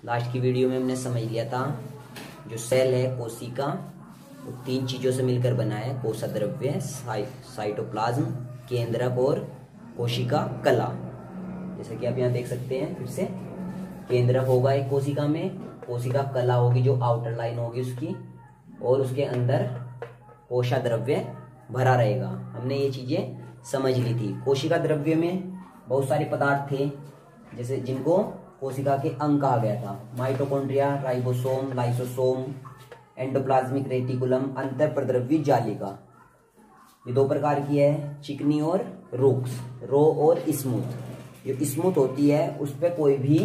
Last की video में हमने समझ लिया था जो सेल है कोशिका वो तीन चीजों से मिलकर बना है, कोशिका द्रव्य, साइटोप्लाज्म, केंद्रक और कोशिका कला। जैसे कि आप यहाँ देख सकते हैं, फिर से केंद्रक होगा एक कोशिका में, कोशिका कला होगी जो आउटर लाइन होगी उसकी, और उसके अंदर कोशिका द्रव्य भरा रहेगा। हमने ये चीजें समझ ली थी। कोशिका द्रव्य में बहुत सारे पदार्थ थे, जैसे जिनको कोशिका के अंग कहा गया था। Mitochondria, ribosome, lysosome, endoplasmic reticulum, अंतःप्रद्रव्य जालिका। ये दो प्रकार की है, चिकनी और रूक्ष, रो और स्मूथ। जो स्मूथ होती है उस पर कोई भी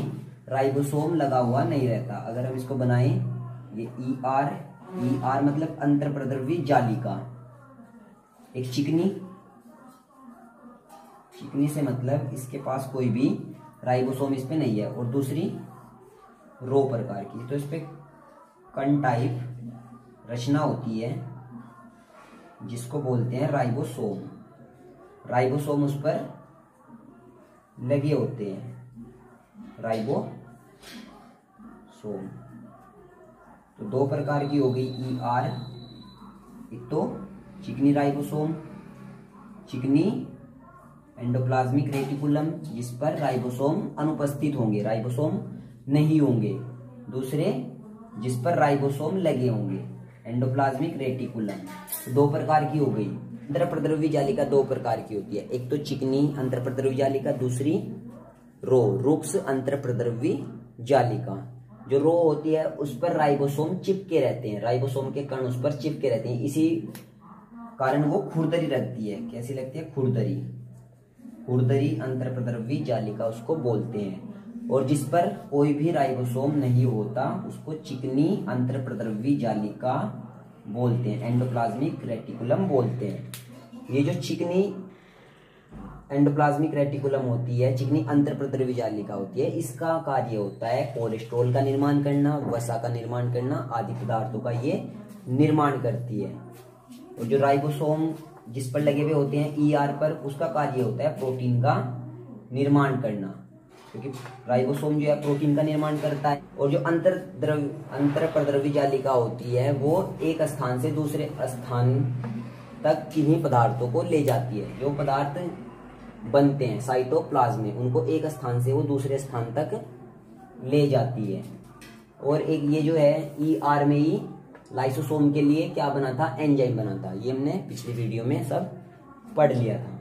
राइबोसोम लगा हुआ नहीं रहता। अगर हम इसको बनाएं, ये ER मतलब अंतःप्रद्रव्य जालिका। एक चिकनी से मतलब इसके पास कोई भी राइबोसोम इस पे नहीं है, और दूसरी रो प्रकार की, तो इस पे कण टाइप रचना होती है जिसको बोलते हैं राइबोसोम। राइबोसोम उस पर लगे होते हैं, राइबोसोम। तो दो प्रकार की हो गई ER, एक तो चिकनी राइबोसोम, चिकनी एंडोप्लाज्मिक रेटिकुलम जिस पर राइबोसोम अनुपस्थित होंगे, राइबोसोम नहीं होंगे। दूसरे जिस पर राइबोसोम लगे होंगे, एंडोप्लाज्मिक रेटिकुलम। तो दो प्रकार की हो गई। अंतःप्रद्रव्य जालिका दो प्रकार की होती है, एक तो चिकनी अंतःप्रद्रव्य जालिका, दूसरी रो रूक्ष अंतःप्रद्रव्य जालिका। जो रो होती है उस पर राइबोसोम चिपके रहते हैं, राइबोसोम के कण उस पर चिपके रहते हैं, इसी कारण वो खुरदरी लगती है। कैसी लगती है? खुरदरी। खुरदरी अंतःप्रद्रव्य जालिका उसको बोलते हैं। और जिस पर कोई भी राइबोसोम नहीं होता उसको चिकनी अंतःप्रद्रव्य जालिका बोलते हैं, एंडोप्लाज्मिक रेटिकुलम बोलते हैं। ये जो चिकनी एंडोप्लाज्मिक रेटिकुलम होती है, चिकनी अंतःप्रद्रव्य जालिका होती है, इसका कार्य होता है कोलेस्ट्रॉल का निर्माण करना, वसा का निर्माण करना, आदि पदार्थों का ये निर्माण करती है। और जो राइबोसोम जिस पर लगे हुए होते हैं ER पर, उसका कार्य होता है प्रोटीन का निर्माण करना, क्योंकि राइबोसोम जो है प्रोटीन का निर्माण करता है। और जो अंतःप्रद्रव्य जालिका होती है वो एक स्थान से दूसरे स्थान तक किन्हीं पदार्थों को ले जाती है। जो पदार्थ बनते हैं साइटोप्लाज्म में, उनको एक स्थान से वो दूसरे स्थान तक ले जाती है। और एक ये जो है ER में ही लाइसोसोम के लिए क्या बना था? एंजाइम बना था। ये हमने पिछली वीडियो में सब पढ़ लिया था।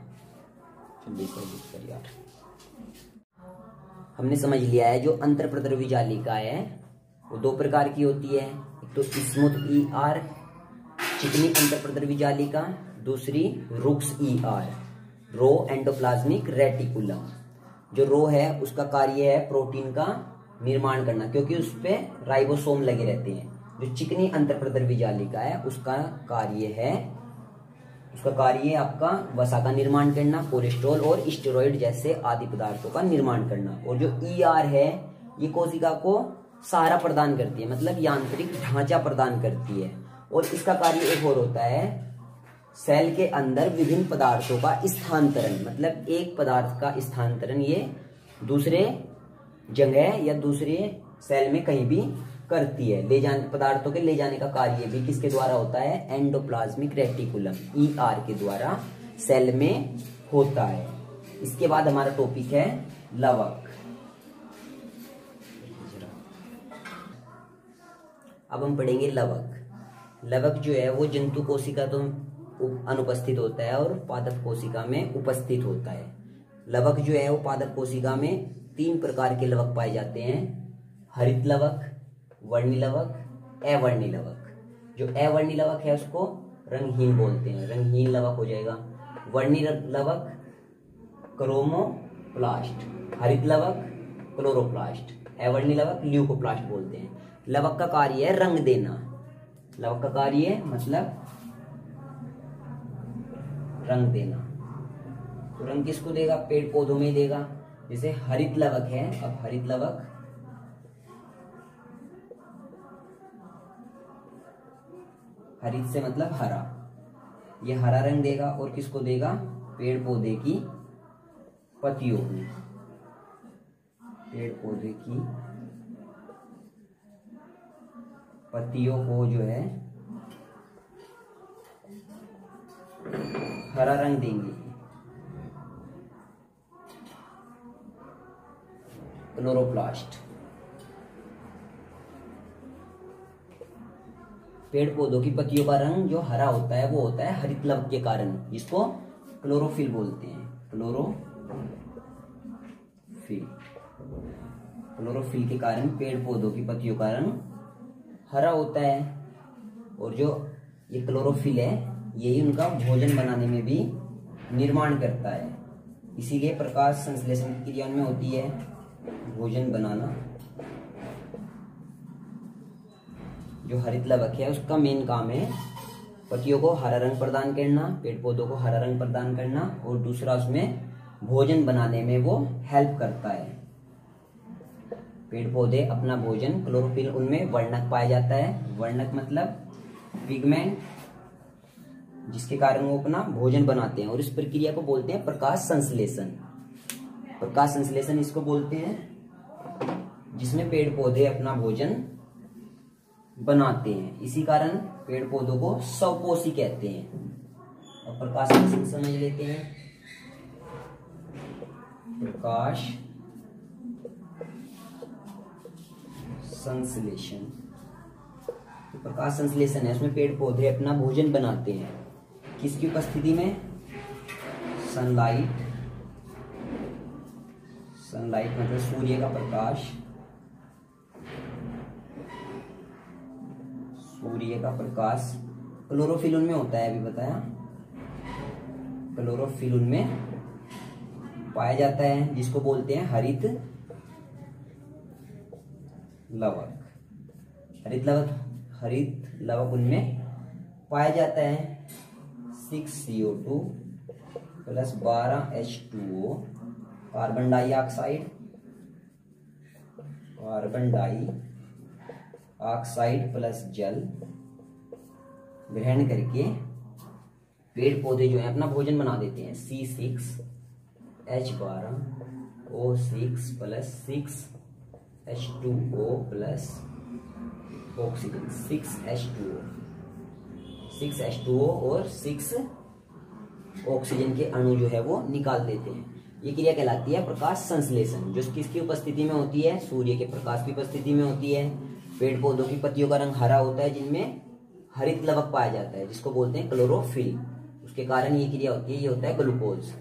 हमने समझ लिया है जो अंतःप्रद्रव्य जालिका है वो दो प्रकार की होती है, एक तो स्मूथ ER चिकनी अंतःप्रद्रव्य जालिका, दूसरी रूक्ष ER रो एंडोप्लाज्मिक रेटिकुलम। जो रो है उसका कार्य है प्रोटीन का निर्माण करना, क्योंकि उस पे राइबोसोम लगे रहते हैं। जो चिकनी अंतःप्रद्रव्य जालिका है उसका कार्य आपका वसा का निर्माण करना, कोलेस्ट्रॉल और स्टेरॉइड जैसे आदि पदार्थों का निर्माण करना। और जो ER है ये कोशिका को सहारा प्रदान करती है, मतलब यांत्रिक ढांचा प्रदान करती है। और इसका कार्य एक और होता है सेल के अंदर विभिन्न पदार्थों का स्थानांतरण, मतलब एक पदार्थ का स्थानांतरण ये दूसरे जगह या दूसरे सेल में कहीं भी करती है। पदार्थों के ले जाने का कार्य भी किसके द्वारा होता है? एंडोप्लाज्मिक रेटिकुलम ER के द्वारा सेल में होता है। इसके बाद हमारा टॉपिक है लवक। अब हम पढ़ेंगे लवक। लवक जो है वो जंतु कोशिका तो अनुपस्थित होता है और पादप कोशिका में उपस्थित होता है। लवक जो है वो पादप कोशिका में तीन प्रकार के लवक पाए जाते हैं, हरित लवक, वर्णी लवक, अवर्णी लवक। जो अवर्णी लवक है उसको रंगहीन बोलते हैं, रंगहीन लवक हो जाएगा। वर्णी लवक क्रोमोप्लास्ट, हरित लवक क्लोरोप्लास्ट, अवर्णी लवक ल्यूकोप्लास्ट बोलते हैं। लवक का कार्य है रंग देना। लवक का कार्य मतलब रंग देना। तो रंग किसको देगा? पेड़ पौधों में देगा। जैसे हरित लवक है, अब हरित लवक हरित से मतलब हरा, ये हरा रंग देगा। और किसको देगा? पेड़ पौधे की पत्तियों में, पेड़ पौधे की पत्तियों को जो है हरा रंग देंगे। क्लोरोप्लास्ट। पेड़ पौधों की पत्तियों का रंग जो हरा होता है वो होता है हरित लवक के कारण, जिसको क्लोरोफिल बोलते हैं। क्लोरोफिल के कारण पेड़ पौधों की पत्तियों का रंग हरा होता है। और जो ये क्लोरोफिल है यही उनका भोजन बनाने में भी निर्माण करता है। इसीलिए प्रकाश संश्लेषण की क्रिया में होती है भोजन बनाना। जो हरित लवक है उसका मेन काम है पत्तियों को हरा रंग प्रदान करना, पेड़ पौधों को हरा रंग प्रदान करना, और दूसरा उसमें भोजन बनाने में वो हेल्प करता है। पेड़ पौधे अपना भोजन, क्लोरोफिल उनमें वर्णक पाया जाता है। वर्णक मतलब पिगमेंट, जिसके कारण वो अपना भोजन बनाते हैं, और इस प्रक्रिया को बोलते हैं प्रकाश संश्लेषण। प्रकाश संश्लेषण इसको बोलते हैं जिसमें पेड़ पौधे अपना भोजन बनाते हैं। इसी कारण पेड़ पौधों को स्वपोषी कहते हैं। और प्रकाश संश्लेषण समझ लेते हैं। प्रकाश संश्लेषण, तो प्रकाश संश्लेषण है उसमें पेड़ पौधे अपना भोजन बनाते हैं। किसकी उपस्थिति में? सनलाइट। सनलाइट मतलब सूर्य का प्रकाश। सूर्य का प्रकाश। क्लोरोफिल उनमें होता है, अभी बताया। क्लोरोफिल उनमें पाया जाता है जिसको बोलते हैं हरित लवक। हरित लवक उनमें पाया जाता है। 6CO2 plus 12H2O, carbon dioxide plus जल ग्रहण करके पेड़ पौधे जो है अपना भोजन बना देते हैं। C6H12O6 plus 6H2O plus oxygen 6H2O और 6 ऑक्सीजन के अणु जो है वो निकाल देते हैं। ये क्रिया कहलाती है प्रकाश संश्लेषण, जो किसकी उपस्थिति में होती है? सूर्य के प्रकाश की उपस्थिति में होती है। पेड़ पौधों की पत्तियों का रंग हरा होता है जिनमें हरित लवक पाया जाता है, जिसको बोलते हैं क्लोरोफिल। उसके कारण ये क्रिया होती है। ये होता है ग्लूकोज।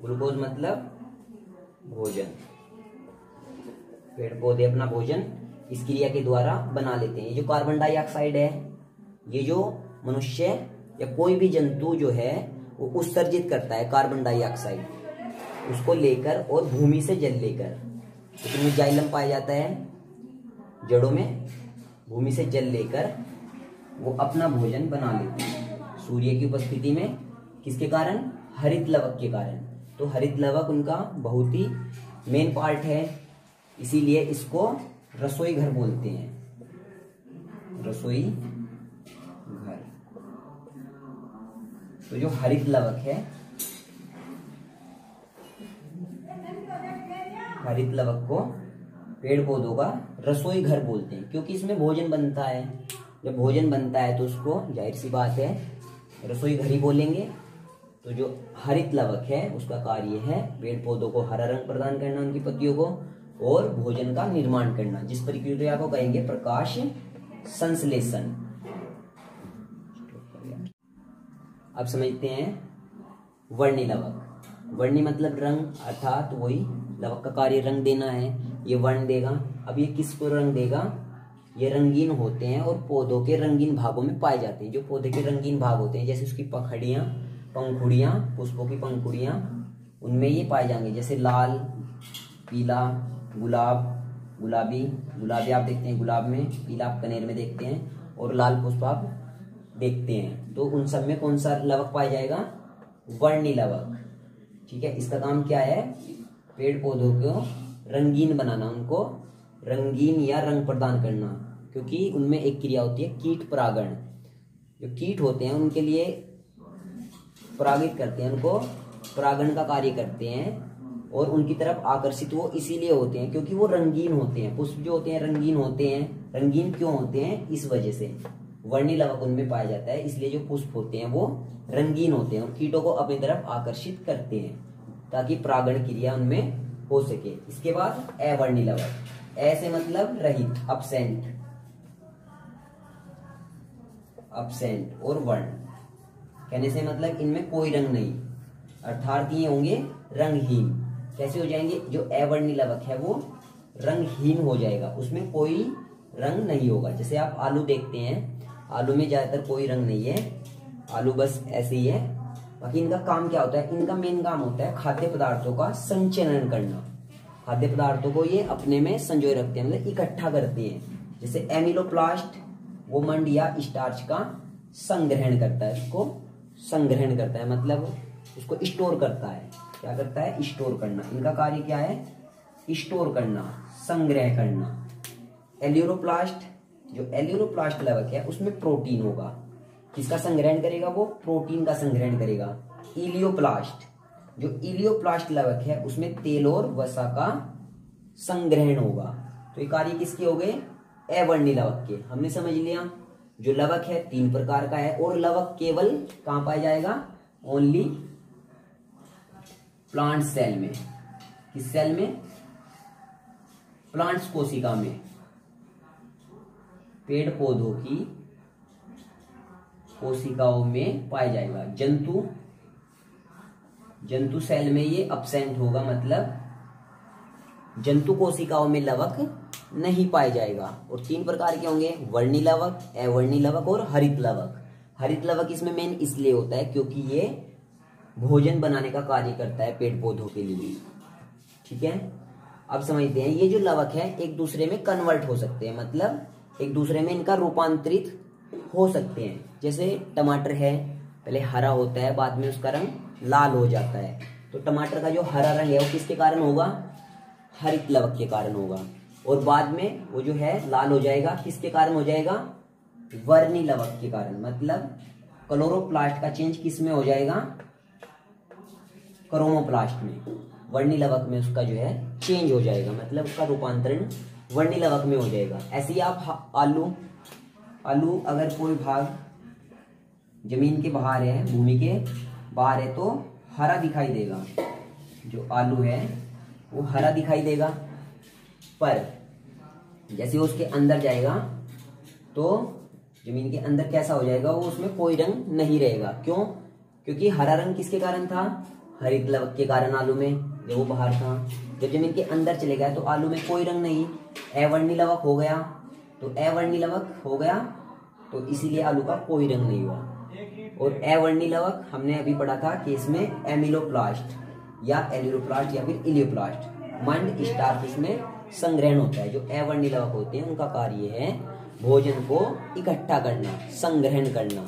ग्लूकोज मतलब भोजन। पेड़ पौधे अपना भोजन इस क्रिया के द्वारा बना लेते हैं। ये जो कार्बन डाइऑक्साइड है, ये जो मनुष्य या कोई भी जंतु जो है वो उत्सर्जित करता है कार्बन डाइऑक्साइड, उसको लेकर और भूमि से जल लेकर, इसमें जाइलम पाया जाता है जड़ों में, भूमि से जल लेकर वो अपना भोजन बना लेते हैं सूर्य की उपस्थिति में। किसके कारण? हरित लवक के कारण। तो हरित लवक उनका बहुत ही मेन पार्ट है, इसीलिए इसको रसोई घर बोलते हैं। रसोई घर। तो जो हरित लवक है, हरित लवक को पेड़ पौधों का रसोई घर बोलते हैं, क्योंकि इसमें भोजन बनता है। जब भोजन बनता है तो उसको जाहिर सी बात है रसोई घर ही बोलेंगे। तो जो हरित लवक है उसका कार्य है पेड़ पौधों को हरा रंग प्रदान करना, उनकी पत्तियों को, और भोजन का निर्माण करना, जिस प्रक्रिया को कहेंगे प्रकाश संश्लेषण। अब समझते हैं वर्णी लवक। वर्णी मतलब रंग, अर्थात वही लवक का कार्य रंग देना है। ये वर्ण देगा। अब ये किसको रंग देगा? ये रंगीन होते हैं और पौधों के रंगीन भागों में पाए जाते हैं। जो पौधे के रंगीन भाग होते हैं, जैसे उसकी पखड़ियां, पंखुड़ियां, पुष्पों की पंखुड़ियां, उनमें ये पाए जाएंगे। जैसे लाल, पीला, गुलाबी आप देखते हैं गुलाब में, पीला आप कनेर में देखते हैं, और लाल पुष्प आप देखते हैं। तो उन सब में कौन सा लवक पाया जाएगा? वर्णी लवक। ठीक है। इसका काम क्या है? पेड़ पौधों को रंगीन बनाना, उनको रंगीन या रंग प्रदान करना, क्योंकि उनमें एक क्रिया होती है कीट परागण। जो कीट होते हैं उनके लिए परागित करते हैं, उनको परागण का कार्य करते हैं, और उनकी तरफ आकर्षित वो इसीलिए होते हैं क्योंकि वो रंगीन होते हैं। पुष्प जो होते हैं रंगीन होते हैं। रंगीन क्यों होते हैं? इस वजह से वर्णी लवक उनमें पाया जाता है, इसलिए जो पुष्प होते हैं वो रंगीन होते हैं और कीटों को अपनी तरफ आकर्षित करते हैं ताकि परागण क्रिया उनमें हो सके। इसके बाद अवर्णी लवक। ए से मतलब रहित, अब्सेंट, अब्सेंट और वर्ण कहने से मतलब इनमें कोई रंग नहीं, अर्थात ये होंगे रंगहीन। कैसे हो जाएंगे? जो अवर्णी लवक है वो रंगहीन हो जाएगा, उसमें कोई रंग नहीं होगा। जैसे आप आलू देखते हैं, आलू में ज्यादातर कोई रंग नहीं है, आलू बस ऐसे ही है। बाकी इनका काम क्या होता है? इनका मेन काम होता है खाद्य पदार्थों का संचयन करना। खाद्य पदार्थों को ये अपने में संजोए रखते हैं, मतलब इकट्ठा करते हैं। जैसे एमिलोप्लास्ट वो मंड या स्टार्च का संग्रहण करता है, उसको संग्रहण करता है मतलब उसको स्टोर करता है। क्या करता है? स्टोर करना। इनका कार्य क्या है? स्टोर करना, संग्रह करना। एल्यूरोप्लास्ट, जो एल्यूरोप्लास्ट लवक है उसमें प्रोटीन होगा। किसका संग्रहण करेगा? वो प्रोटीन का संग्रहण करेगा। इलियोप्लास्ट, जो इलियोप्लास्ट लवक है उसमें तेल और वसा का संग्रहण होगा। तो ये कार्य किसके हो गए? अवर्णी लवक के। हमने समझ लिया जो लवक है 3 प्रकार का है और लवक केवल कहां पाया जाएगा? ओनली प्लांट सेल में। किस सेल में? प्लांट्स कोशिका में, पेड़ पौधों की कोशिकाओं में पाया जाएगा। जंतु सेल में ये अब्सेंट होगा, मतलब जंतु कोशिकाओं में लवक नहीं पाया जाएगा। और 3 प्रकार के होंगे, वर्णी लवक, अवर्णी लवक और हरित लवक। हरित लवक इसमें मेन इसलिए होता है क्योंकि ये भोजन बनाने का कार्य करता है पेड़ पौधों के लिए। ठीक है, अब समझते हैं ये जो लवक है एक दूसरे में कन्वर्ट हो सकते हैं, मतलब एक दूसरे में इनका रूपांतरित हो सकते हैं। जैसे टमाटर है, पहले हरा होता है, बाद में उसका रंग लाल हो जाता है। तो टमाटर का जो हरा रंग है वो किसके कारण होगा? हरित लवक के कारण होगा। और बाद में वो जो है लाल हो जाएगा, किसके कारण हो जाएगा? वर्णी लवक के कारण। मतलब क्लोरोप्लास्ट का चेंज किस में हो जाएगा? क्रोमोप्लास्ट में। वर्णी लवक में उसका जो है चेंज हो जाएगा, मतलब उसका रूपांतरण वर्णी लवक में हो जाएगा। ऐसे ही आप आलू अगर कोई भाग जमीन के बाहर है, भूमि के बाहर है तो हरा दिखाई देगा। जो आलू है वो हरा दिखाई देगा, पर जैसे वो उसके अंदर जाएगा तो जमीन के अंदर कैसा हो जाएगा? वो उसमें कोई रंग नहीं रहेगा। क्यों? क्योंकि हरा रंग किसके कारण था? हरित लवक के कारण आलू में, जब वो बाहर था। जब जमीन के अंदर चले गया तो आलू में कोई रंग नहीं, अवर्णी लवक हो गया। तो अवर्णी लवक हो गया तो इसीलिए आलू का कोई रंग नहीं हुआ। और अवर्णी लवक हमने अभी पढ़ा था कि इसमें एमिलोप्लास्ट या एलियोप्लास्ट या फिर इलियोप्लास्ट मंड स्टार्च इसमें संग्रहण होता है। जो अवर्णी लवक होते हैं उनका कार्य है भोजन को इकट्ठा करना, संग्रहण करना।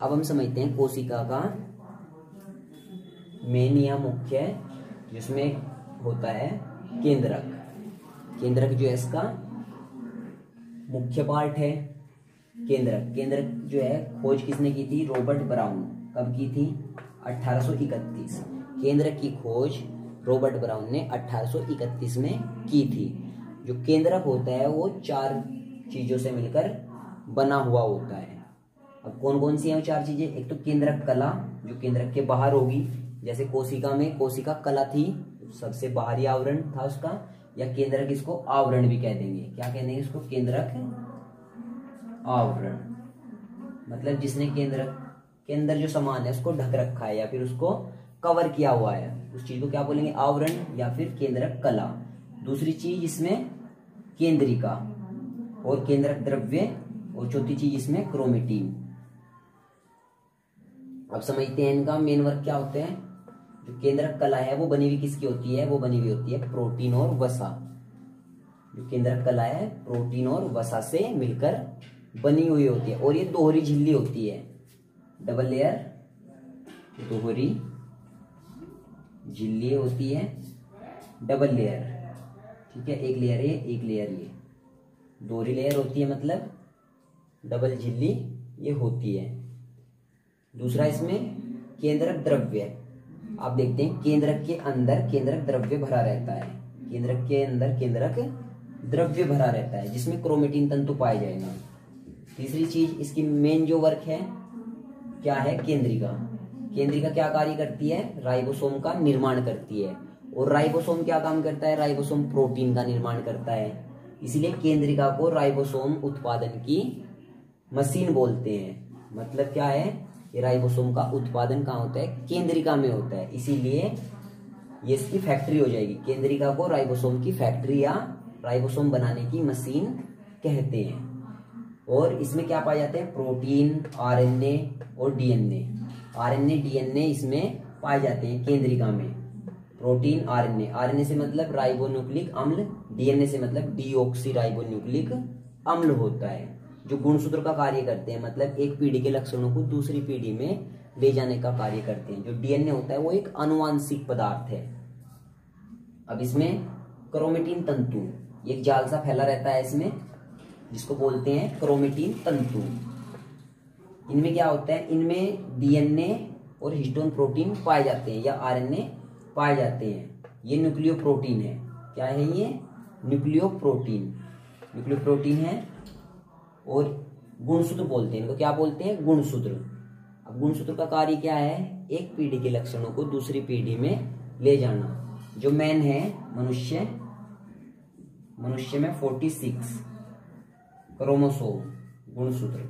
अब हम समझते हैं कोशिका का मेन या मुख्य, जिसमें होता है केंद्रक। केंद्रक जो है इसका मुख्य पार्ट है। केंद्रक जो है खोज किसने की थी? Robert brown. कब की थी? 1831। केंद्रक की खोज रॉबर्ट ब्राउन ने 1831 में की थी। जो केंद्रक होता है वो 4 चीजों से मिलकर बना हुआ होता है। अब कौन कौन सी हैं वो 4 चीजें? एक तो केंद्रक कला, जो केंद्रक के बाहर होगी। जैसे कोशिका में कोशिका कला थी, सबसे बाहरी आवरण था उसका, या केंद्रक इसको आवरण भी कह देंगे। क्या कह देंगे इसको? केंद्रक आवरण। मतलब जिसने केंद्रक के अंदर जो सामान है उसको ढक रखा है या फिर उसको कवर किया हुआ है, उस चीज को क्या बोलेंगे? आवरण या फिर केंद्रक कला। दूसरी चीज इसमें केंद्रिका और केंद्रक द्रव्य, और चौथी चीज इसमें क्रोमेटीन। अब समझते हैं इनका मेन वर्क क्या होते हैं। जो केंद्रक कला है वो बनी हुई किसकी होती है? वो बनी हुई होती है प्रोटीन और वसा। जो केंद्रक कला है प्रोटीन और वसा से मिलकर बनी हुई होती है। और ये दोहरी झिल्ली होती है, डबल लेयर दोहरी झिल्ली होती है, डबल लेयर। ठीक है, एक लेयर ये, एक लेयर ये, दोहरी लेयर होती है, मतलब डबल झिल्ली ये होती है। दूसरा इसमें केंद्रक द्रव्य, आप देखते हैं केंद्रक के अंदर केंद्रक द्रव्य भरा रहता है, केंद्रक के अंदर केंद्रक द्रव्य भरा रहता है जिसमें क्रोमेटिन तंतु पाया जाएगा। तीसरी चीज इसकी मेन जो वर्क है क्या है, केंद्रिका। केंद्रिका क्या कार्य करती है, राइबोसोम का निर्माण करती है। और राइबोसोम क्या काम करता है, राइबोसोम प्रोटीन का निर्माण करता है। इसलिए केंद्रिका को राइबोसोम उत्पादन की मशीन बोलते हैं। मतलब क्या है, ये राइबोसोम का उत्पादन कहाँ होता है, केंद्रिका में होता है। इसीलिए ये इसकी फैक्ट्री हो जाएगी। केंद्रिका को राइबोसोम की फैक्ट्री या राइबोसोम बनाने की मशीन कहते हैं। और इसमें क्या पाए जाते हैं, प्रोटीन, आरएनए और डीएनए। आरएनए डीएनए इसमें पाए जाते हैं केंद्रिका में। प्रोटीन, आरएनए, आरएनए से मतलब राइबोन्यूक्लिक अम्ल, डीएनए से मतलब डीऑक्सी राइबोन्यूक्लिक अम्ल होता है, जो गुणसूत्र का कार्य करते हैं। मतलब एक पीढ़ी के लक्षणों को दूसरी पीढ़ी में ले जाने का कार्य करते हैं। जो डीएनए होता है वो एक आनुवांशिक पदार्थ है। अब इसमें क्रोमेटिन तंतु एक जाल सा फैला रहता है इसमें, जिसको बोलते हैं क्रोमेटिन तंतु। इनमें क्या होता है, इनमें डीएनए और हिस्टोन प्रोटीन पाए जाते हैं या आरएनए पाए जाते हैं। ये न्यूक्लियो प्रोटीन है। क्या है ये, न्यूक्लियो प्रोटीन। न्यूक्लियो प्रोटीन है। और गुणसूत्र बोलते हैं इनको, क्या बोलते हैं, गुणसूत्र। अब गुणसूत्र का कार्य क्या है, एक पीढ़ी के लक्षणों को दूसरी पीढ़ी में ले जाना। जो मैन है मनुष्य में 46 क्रोमोसोम गुणसूत्र,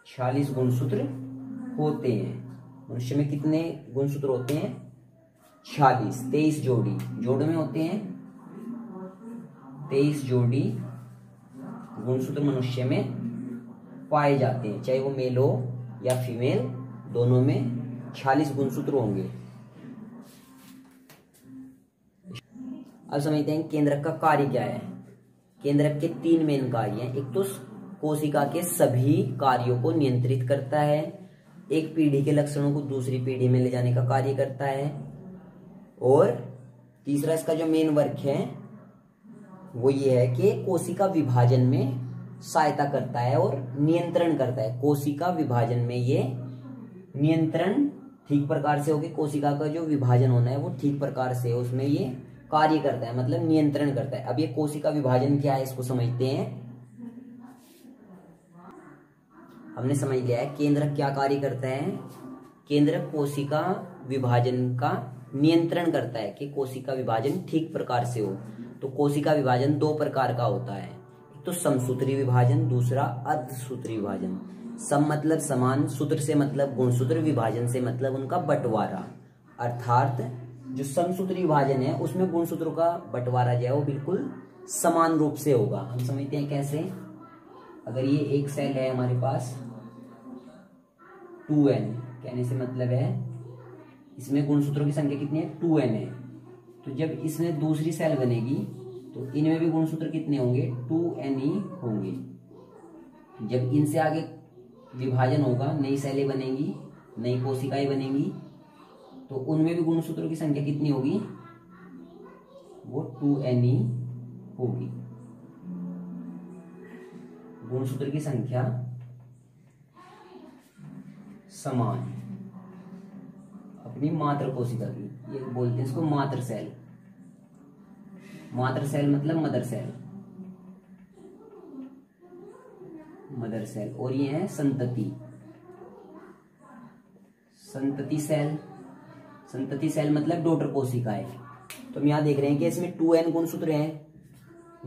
46 गुणसूत्र होते हैं। मनुष्य में कितने गुणसूत्र होते हैं, 46, 23 जोड़ों में होते हैं। 23 जोड़ी गुणसूत्र मनुष्य में पाए जाते हैं, चाहे वो मेल हो या फीमेल, दोनों में 46 गुणसूत्र होंगे। अब समझते हैं केंद्रक का कार्य क्या है। केंद्रक के 3 मेन कार्य हैं। एक तो कोशिका के सभी कार्यों को नियंत्रित करता है, एक पीढ़ी के लक्षणों को दूसरी पीढ़ी में ले जाने का कार्य करता है, और तीसरा इसका जो मेन वर्क है वो ये है कि कोशिका विभाजन में सहायता करता है और नियंत्रण करता है। कोशिका विभाजन में ये नियंत्रण ठीक प्रकार से होगी, कोशिका का जो विभाजन होना है वो ठीक प्रकार से उसमें ये कार्य करता है, मतलब नियंत्रण करता है। अब ये कोशिका विभाजन क्या है इसको समझते हैं। हमने समझ लिया है केंद्रक क्या कार्य करता है। केंद्रक कोशिका विभाजन का नियंत्रण करता है कि कोशिका विभाजन ठीक प्रकार से हो। तो कोशिका विभाजन 2 प्रकार का होता है, एक तो समसूत्री विभाजन, दूसरा अर्धसूत्री विभाजन। सम मतलब समान, सूत्र से मतलब गुणसूत्र, विभाजन से मतलब उनका बंटवारा। अर्थात जो समसूत्री विभाजन है उसमें गुणसूत्रों का बंटवारा जो है वो बिल्कुल समान रूप से होगा। हम समझते हैं कैसे। अगर ये एक सेल है हमारे पास 2n, कहने से मतलब है इसमें गुणसूत्रों की संख्या कितनी है, 2n है। तो जब इसमें दूसरी सेल बनेगी तो इनमें भी गुणसूत्र कितने होंगे, 2n ही होंगे। जब इनसे आगे विभाजन होगा, नई सेलें बनेंगी, नई कोशिकाएं बनेंगी, तो उनमें भी गुणसूत्रों की संख्या कितनी होगी, वो 2n ही होगी। गुणसूत्र की संख्या समान अपनी मात्र कोशिका की, ये बोलते हैं इसको मात्र सेल। मात्र सेल मतलब मदर सेल, मदर सेल। और ये है संतति, संतति सेल। संतति सेल मतलब डॉटर कोशिकाएं। तो हम यहाँ देख रहे हैं कि इसमें 2n गुणसूत्र हैं।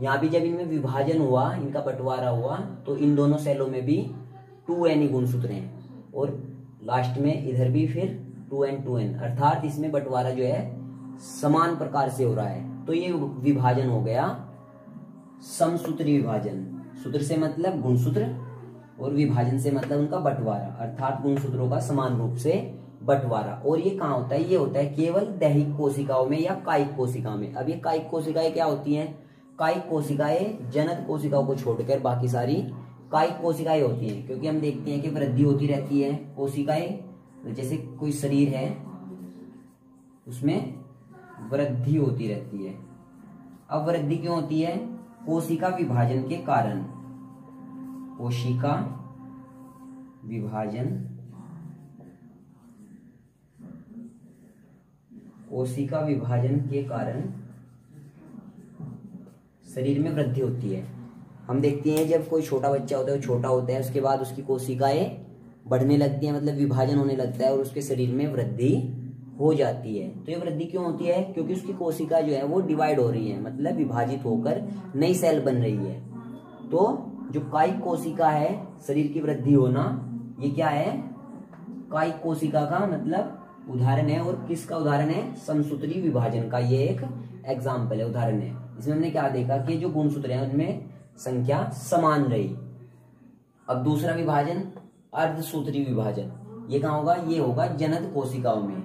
यहाँ भी जब इनमें विभाजन हुआ, इनका बंटवारा हुआ, तो इन दोनों सेलों में भी 2n ही गुणसूत्र हैं। और लास्ट में इधर भी फिर 2n, अर्थात इसमें बंटवारा जो है समान प्रकार से हो रहा है। तो ये विभाजन हो गया समसूत्री विभाजन। सूत्र से मतलब गुणसूत्र और विभाजन से मतलब उनका बंटवारा, अर्थात गुणसूत्रों का समान रूप से बंटवारा। और ये कहाँ होता है, ये होता है केवल दैहिक कोशिकाओं में या कायिक कोशिकाओं में। अब ये कायिक कोशिकाएं क्या होती हैं, कायिक कोशिकाएं जनक कोशिकाओं को छोड़कर बाकी सारी कायिक कोशिकाएं होती हैं। क्योंकि हम देखते हैं कि वृद्धि होती रहती है कोशिकाएं, जैसे कोई शरीर है उसमें वृद्धि होती रहती है। अब वृद्धि क्यों होती है, कोशिका विभाजन के कारण। कोशिका विभाजन कोशिका विभाजन के कारण शरीर में वृद्धि होती है। हम देखते हैं जब कोई छोटा बच्चा होता है, वो छोटा होता है, उसके बाद उसकी कोशिकाएं बढ़ने लगती हैं, मतलब विभाजन होने लगता है और उसके शरीर में वृद्धि हो जाती है। तो ये वृद्धि क्यों होती है? क्योंकि उसकी कोशिका जो है वो डिवाइड हो रही है, मतलब विभाजित होकर नई सेल बन रही है। तो जो कायिक कोशिका है, शरीर की वृद्धि होना, ये क्या है? कायिक कोशिका का मतलब उदाहरण है। और किसका उदाहरण है? समसूत्री विभाजन का ये एक एग्जाम्पल है, उदाहरण है। इसमें हमने क्या देखा कि जो गुणसूत्र हैं उनमें संख्या समान रही। अब दूसरा विभाजन अर्धसूत्री विभाजन, ये कहाँ होगा? ये होगा जनन कोशिकाओं में,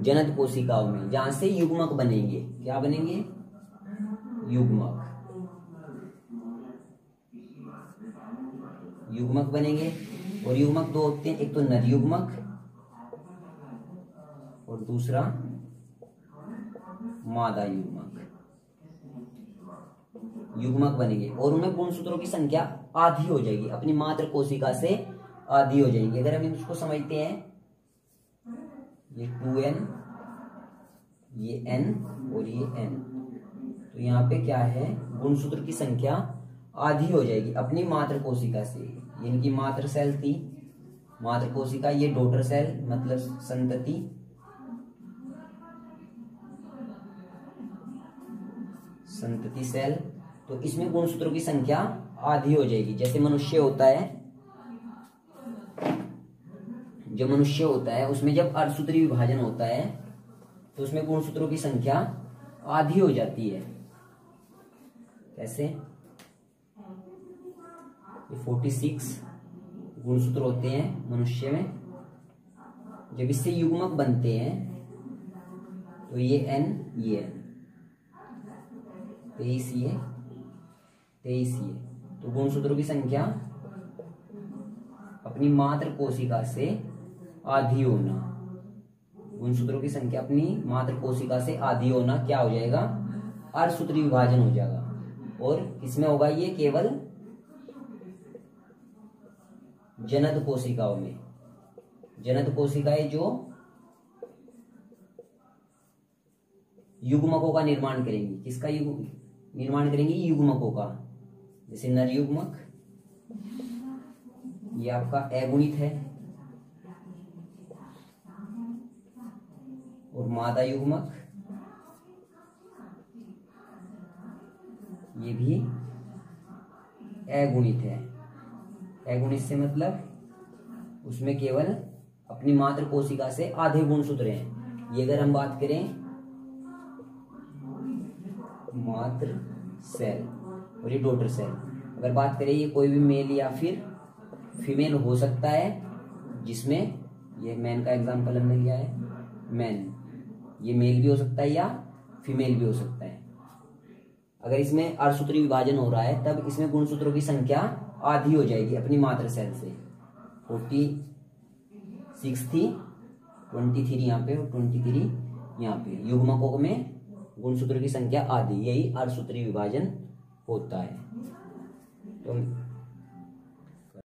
जनन कोशिकाओं में, जहां से युग्मक बनेंगे। क्या बनेंगे? युग्मक, युग्मक बनेंगे। और युग्मक दो होते हैं, एक तो नर युग्मक और दूसरा मादा युग्मक। युग्मक बनेंगे और उनमें गुणसूत्रों की संख्या आधी हो जाएगी, अपनी मात्र कोशिका से आधी हो जाएंगी। अगर हम इसको समझते हैं, ये 2n, ये n और ये n, तो यहाँ पे क्या है? गुणसूत्र की संख्या आधी हो जाएगी अपनी मात्र कोशिका से। इनकी मात्र सेल थी, मात्र कोशिका, ये डॉटर सेल मतलब संतति, संतति सेल। तो इसमें गुणसूत्रों की संख्या आधी हो जाएगी। जैसे मनुष्य होता है, जो मनुष्य होता है उसमें जब अर्धसूत्री विभाजन होता है तो उसमें गुणसूत्रों की संख्या आधी हो जाती है। कैसे? 46 गुणसूत्र होते हैं मनुष्य में। जब इससे युग्मक बनते हैं तो ये n, ये n, 23 ये, 23 ये। तो गुणसूत्रों की संख्या अपनी मात्र कोशिका से आधी होना, गुणसूत्रों की संख्या अपनी मात्र कोशिका से आधी होना क्या हो जाएगा? अर्धसूत्री विभाजन हो जाएगा। और किसमें होगा? ये केवल जनन कोशिकाओं में। जनन कोशिकाएं जो युग्मकों का निर्माण करेंगी। किसका निर्माण करेंगी? युग्मकों का। जैसे नर युग्मक, ये आपका अगुणित है, और मादा युग्मक ये भी अगुणित है। अगुणित से मतलब उसमें केवल अपनी मात्र कोशिका से आधे गुणसूत्र हैं। ये अगर हम बात करें मात्र सेल और ये डॉटर सेल, अगर बात करें ये कोई भी मेल या फिर फीमेल हो सकता है, जिसमें ये मैन का एग्जांपल हमने लिया है, मैन, ये मेल भी हो सकता है या फीमेल भी हो सकता है। अगर इसमें अर्धसूत्री विभाजन हो रहा है तब इसमें गुणसूत्रों की संख्या आधी हो जाएगी अपनी मात्र सेल से। 46 थी, 23 यहाँ पे और 23 यहाँ पे। युग्मकों में गुणसूत्रों की संख्या आधी, यही अर्धसूत्री विभाजन होता है। तो